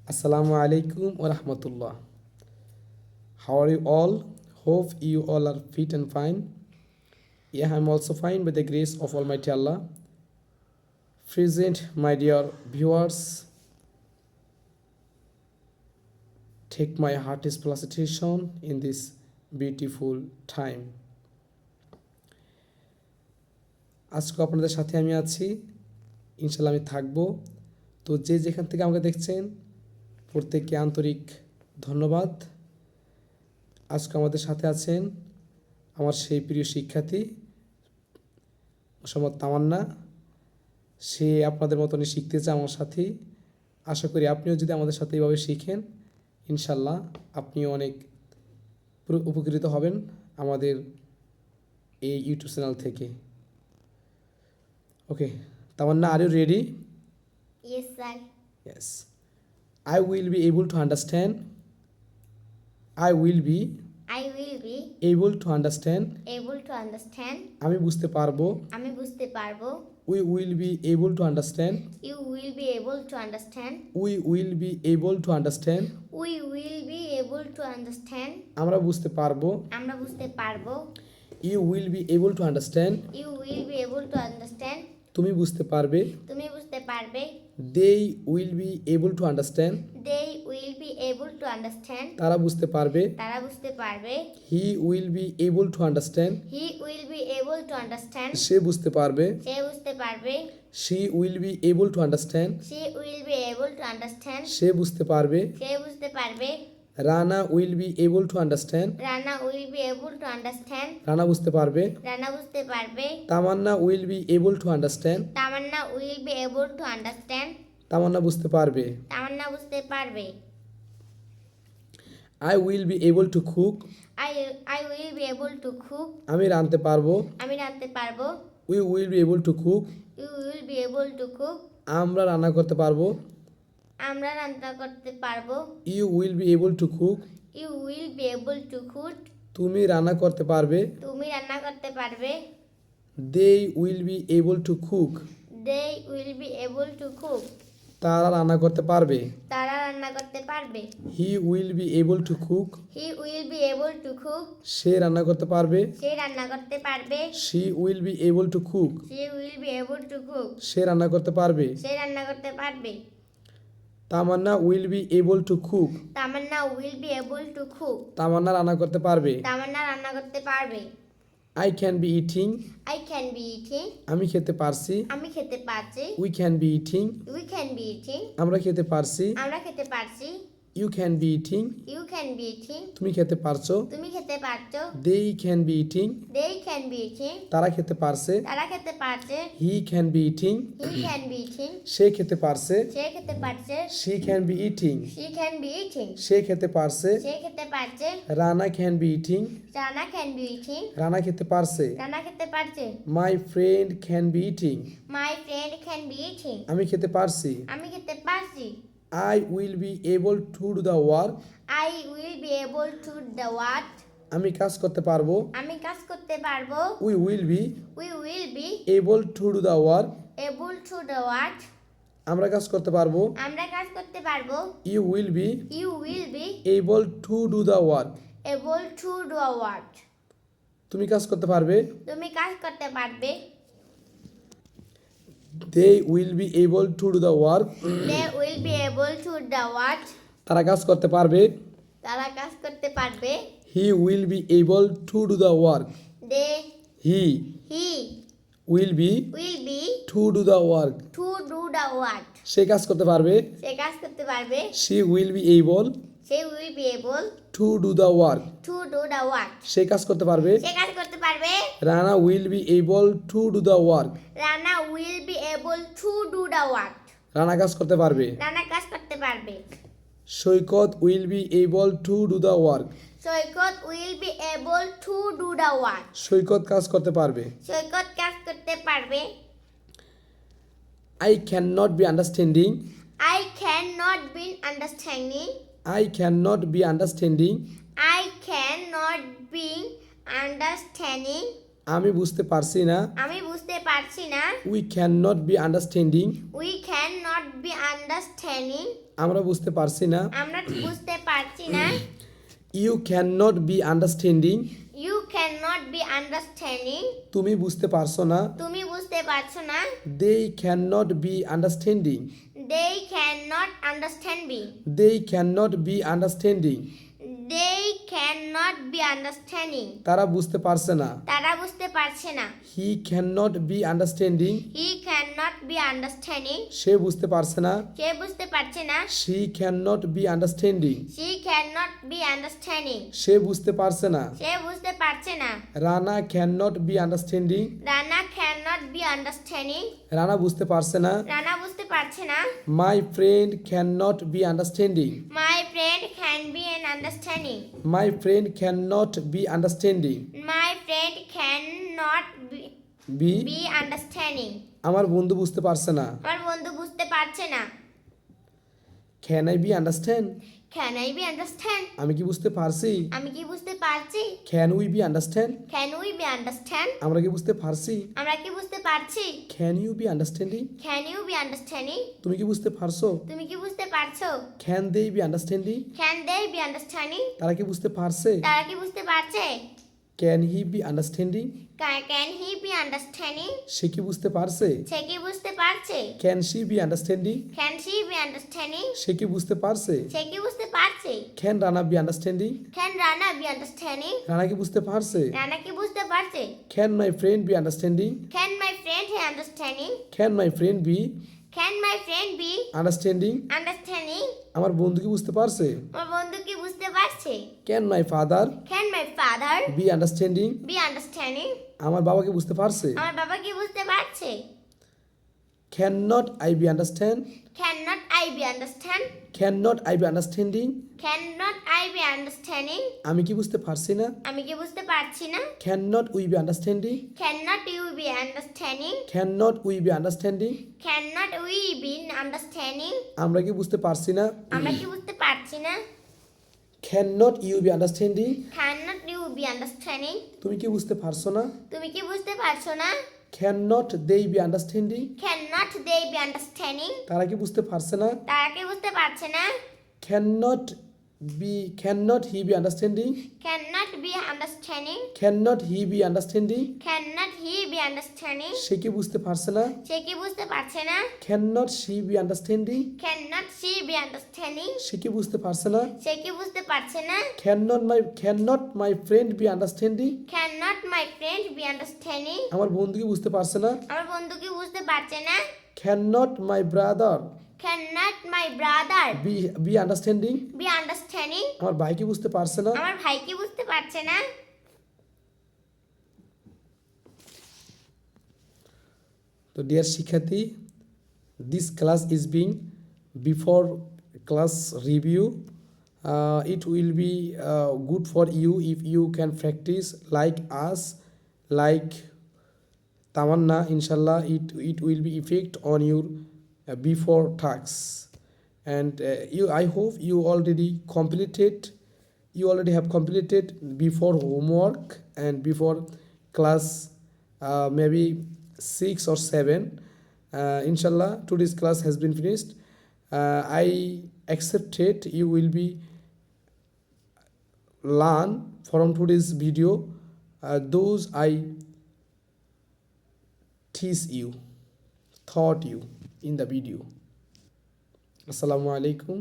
Assalamu alaikum wa rahmatullah. How are you all? Hope you all are fit and fine. Yeah, I'm also fine by the grace of Almighty Allah. Present, my dear viewers, take my heartiest felicitation in this beautiful time. আজকে আপনাদের সাথে আমি আছি, ইনশাল্লাহ আমি থাকবো। তো যে যেখান থেকে আমাকে দেখছেন প্রত্যেককে আন্তরিক ধন্যবাদ। আজকে আমাদের সাথে আছেন আমার সেই প্রিয় শিক্ষার্থী মোসাম্মদ তামান্না। সে আপনাদের মতনই শিখতে চায় আমার সাথেই। আশা করি আপনিও যদি আমাদের সাথে এইভাবে শিখেন, ইনশাল্লাহ আপনিও অনেক উপকৃত হবেন আমাদের এই ইউটিউব চ্যানেল থেকে। Okay, Tamanna, are you ready? Yes, sir. Yes. I will be able to understand. I will be able to understand. able to understand. আমি বুঝতে পারবো। আমি বুঝতে পারবো। We will be able to understand. You will be able to understand. We will be able to understand. We will be able to understand. আমরা বুঝতে পারবো। আমরা বুঝতে পারবো। You will be able to understand. You will be able to understand. তুমি বুঝতে পারবে। তুমি বুঝতে পারবে। They will be able to understand. They will be able to understand. তারা বুঝতে পারবে। তারা বুঝতে পারবে। He will be able to understand. He will be able to understand. সে বুঝতে পারবে। সে বুঝতে পারবে। She will be able to understand. She will be able to understand. সে বুঝতে পারবে। সে বুঝতে পারবে। Rana will be able to understand. Rana will be able to understand. Rana বুঝতে পারবে। রানা বুঝতে পারবে। তামান্না will be able to understand. Tamannaah will be able to understand. তামান্না বুঝতে পারবে। তামান্না বুঝতে পারবে। I will be able to cook. I will be able to cook. আমি রাঁধতে পারবো। আমি রাঁধতে পারবো। We will be able to cook. You will be able to cook. আমরা রান্না করতে পারবো। আমরা রান্না করতে পারবো। You will be able to cook. You will be able to cook. তুমি রান্না করতে পারবে। তুমি রান্না করতে পারবে। They will be able to cook. They will be able to cook. তারা রান্না করতে পারবে। তারা রান্না করতে পারবে। He will be able to cook. He will be able to cook. সে রান্না করতে পারবে। সে রান্না করতে পারবে। She will be able to cook. She will be able to cook. সে রান্না করতে পারবে। সে রান্না করতে পারবে। তামান্না will be able to cook. Tamannaah will be able to cook. তামান্না রান্না করতে পারবে। তামান্না রান্না করতে পারবে। I can be eating. I can be eating. আমি খেতে পারছি। আমি খেতে পারছি। We can be eating. We can be eating. আমরা খেতে পারছি। আমরা খেতে পারছি। You can be eating. You can be eating. তুমি খেতে পারছো। তুমি খেতে পারছো। They can be eating. They can be eating. তারা খেতে পারছে। তারা খেতে পারছে। He can be eating. He can be eating. সে খেতে পারছে। সে খেতে পারছে। She can be eating. She can be eating. সে খেতে পারছে। সে খেতে পারছে। Rana can be eating. Rana can be eating. Rana খেতে পারছে। রানা খেতে পারছে। My friend can be eating. My friend can be eating. আমি খেতে পারছি। আমি খেতে পারছি। I will be able to do the work. I will be able to do the what? আমি কাজ করতে পারবো। আমি কাজ করতে পারবো। We will be We will be able to do the work. able to do what? আমরা কাজ করতে পারবো। আমরা কাজ করতে পারবো। You will be You will be able to do the work. able to do what? তুমি কাজ করতে পারবে। তুমি কাজ করতে পারবে। They will be able to do the work. They will be able to do what? তারা কাজ করতে পারবে। তারা কাজ করতে পারবে। He will be able to do the work. They He he will be will be to do the work. to do the what? সে কাজ করতে পারবে। সে কাজ করতে পারবে। She will be able She will be able to do the work. to do the what? সে কাজ করতে পারবে। সে কাজ করতে পারবে। Rana will be able to do the work. Rana will be able to do the what? Rana কাজ করতে পারবে। রানা কাজ করতে পারবে। সৈকত will be able to do the work. Saikat will be able to do the what? সৈকত কাজ করতে পারবে। সৈকত কাজ করতে পারবে। I cannot be understanding. I cannot be understanding. I cannot be understanding. I cannot be understanding. আমি বুঝতে পারছি না, আমি বুঝতে পারছি না, we can not be understanding, we cannot be understanding, আমরা বুঝতে পারছি না, আমরা বুঝতে পারছি না, you can not be understanding, you cannot be understanding, তুমি বুঝতে পারছো না, তুমি বুঝতে পারছো না, they can not be understanding, they cannot understand me, they can not be understanding, they cannot be understanding, তারা বুঝতে পারছে না, তারা বুঝতে পারছে না, he can not be understanding, he cannot be understanding, সে বুঝতে পারছে না, সে বুঝতে পারছে না, she can not be understanding, she cannot be understanding, সে বুঝতে পারছে না, সে বুঝতে পারছে না, Rana can not be understanding, Rana cannot be understanding, Rana বুঝতে পারছে না, রানা বুঝতে পারছে না, my friend can not be understanding, my friend can be an understanding, my friend can not be understanding, my friend cannot be be understanding, আমার বন্ধু বুঝতে পারছে না, আমার বন্ধু বুঝতে পারছে না, can I be understand, can I be understand, আমি কি বুঝতে পারছি, আমি কি বুঝতে পারছি, can we be understand, can we be understand, আমরা কি বুঝতে পারছি, আমরা কি বুঝতে পারছি, can you be understanding, can you be understanding, তুমি কি বুঝতে পারছো, তুমি কি বুঝতে পারছো, can they be understanding, can they be understanding, তারা কি বুঝতে পারছে, তারা কি বুঝতে পারছে, can he be understanding, can he be understanding, সে কি বুঝতে পারছে, সে কি বুঝতে পারছে, can she be understanding, can she be understanding, সে কি বুঝতে পারছে, সে কি বুঝতে পারছে, can Rana be understanding, can Rana be understanding, Rana কি বুঝতে পারছে, রানা কি বুঝতে পারছে, can my friend be understanding, can my friend be understanding, can my friend be can my friend be understanding, understanding, আমার বন্ধু কি বুঝতে পারছে, আমার বন্ধু কি বুঝতে পারছে, can my father can my father be understanding, be understanding, আমার বাবা কি বুঝতে পারছে, আমার বাবা কি বুঝতে পারছে, can not I be understand, cannot I be understand, can not I be understanding, cannot I be understanding, আমি কি বুঝতে পারছি না, আমি কি বুঝতে পারছি না, can not we be understanding, cannot you be understanding, can not we be understanding, cannot we be understanding, আমরা কি বুঝতে পারছি না, আমরা কি বুঝতে পারছি না, can not you be understanding, cannot you be understanding, তুমি কি বুঝতে পারছো না, তুমি কি বুঝতে পারছো না, can not they be understanding, cannot they be understanding, তারা কি বুঝতে পারছে না, তারা কি বুঝতে পারছে না, can not he be understanding, cannot be understanding, can not he be understanding, cannot he be understanding, সে কি বুঝতে পারছে না, সে কি বুঝতে পারছে না, can not she be understanding, cannot she be understanding, সে কি বুঝতে পারছে না, সে কি বুঝতে পারছে না, can not my friend be understanding, cannot my friend be understanding, আমার বন্ধু কি বুঝতে পারছে না, আমার বন্ধু কি বুঝতে পারছে না, can not my brother cannot my brother be understanding, be understanding, আমার ভাই কি বুঝতে পারছে না, আমার ভাই কি বুঝতে পারছে না, তো ডিয়ার শিক্ষার্থী, this class is being before class review, it will be good for you if you can practice like us, like Tamanna. Inshallah, it will be effect on your before tasks, and I hope you already have completed before homework and before class maybe 6 or 7. Inshallah, today's class has been finished. I accepted you will be learn from today's video those I taught you in the video. Assalamu alaikum.